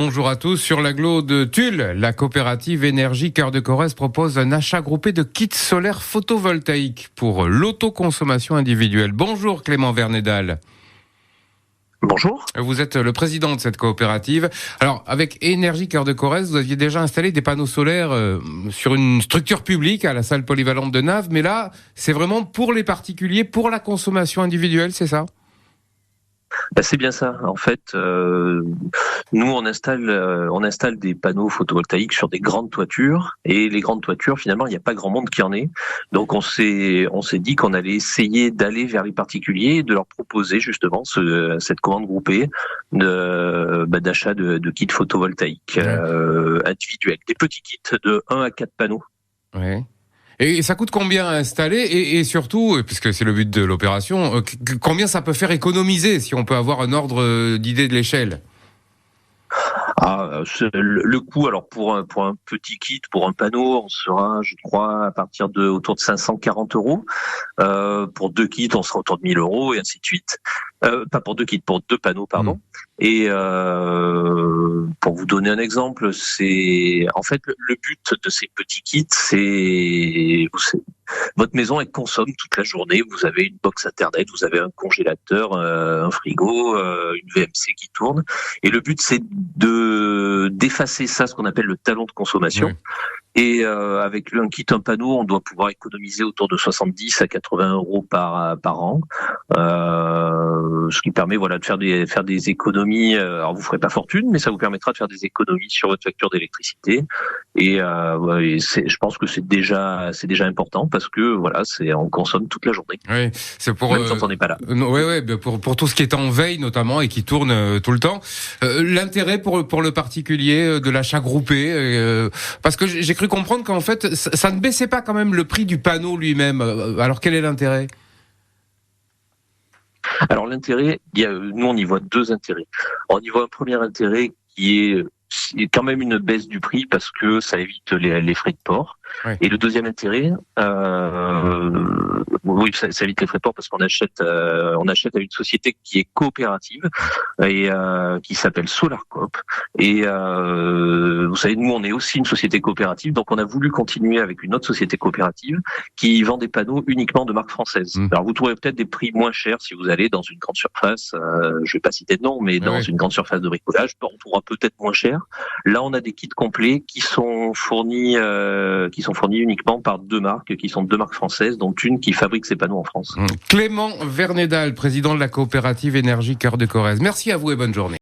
Bonjour à tous. Sur l'agglo de Tulle, la coopérative Énergie Cœur de Corrèze propose un achat groupé de kits solaires photovoltaïques pour l'autoconsommation individuelle. Bonjour Clément Vernedal. Bonjour. Vous êtes le président de cette coopérative. Alors, avec Énergie Cœur de Corrèze, vous aviez déjà installé des panneaux solaires sur une structure publique à la salle polyvalente de Naves, mais là, c'est vraiment pour les particuliers, pour la consommation individuelle, c'est ça ? C'est bien ça. En fait, nous on installe des panneaux photovoltaïques sur des grandes toitures, et les grandes toitures, finalement, il n'y a pas grand monde qui en ait. Donc on s'est dit qu'on allait essayer d'aller vers les particuliers et de leur proposer justement cette commande groupée d'achat de kits photovoltaïques individuels, des petits kits de 1 à 4 panneaux. Ouais. Et ça coûte combien à installer et surtout, puisque c'est le but de l'opération, combien ça peut faire économiser, si on peut avoir un ordre d'idée de l'échelle ? Le coût, alors pour un petit kit, pour un panneau, on sera, je crois, à partir de autour de 540 €. Pour 2 kits, on sera autour de 1 000 € et ainsi de suite. Pas pour 2 kits, pour 2 panneaux, pardon. Et pour vous donner un exemple, c'est en fait le but de ces petits kits, c'est votre maison, elle consomme toute la journée. Vous avez une box internet, vous avez un congélateur, un frigo, une VMC qui tourne. Et le but, c'est d'effacer ça, ce qu'on appelle le talon de consommation. Oui. Et avec un kit, un panneau, on doit pouvoir économiser autour de 70 à 80 € par an, ce qui permet de faire des économies. Alors vous ferez pas fortune, mais ça vous permettra de faire des économies sur votre facture d'électricité. Et je pense que c'est déjà important parce que on consomme toute la journée. Oui, c'est pour même quand on n'est pas là. Pour tout ce qui est en veille notamment et qui tourne tout le temps. L'intérêt pour le particulier de l'achat groupé, parce que j'ai cru comprendre qu'en fait ça ne baissait pas quand même le prix du panneau lui-même. Alors quel est l'intérêt ? Alors l'intérêt, nous on y voit 2 intérêts. On y voit un premier intérêt qui est quand même une baisse du prix parce que ça évite les frais de port. Ouais. Et le deuxième intérêt, ça évite les frais de port parce qu'on achète à une société qui est coopérative et qui s'appelle SolarCoop. Et vous savez, nous on est aussi une société coopérative, donc on a voulu continuer avec une autre société coopérative qui vend des panneaux uniquement de marque française. Alors vous trouverez peut-être des prix moins chers si vous allez dans une grande surface. Je vais pas citer de nom, mais dans une grande surface de bricolage, on trouvera peut-être moins cher. Là, on a des kits complets qui sont fournis uniquement par 2 marques, qui sont 2 marques françaises, dont une qui fabrique ces panneaux en France. Clément Vernedal, président de la coopérative Énergie Cœur de Corrèze. Merci à vous et bonne journée.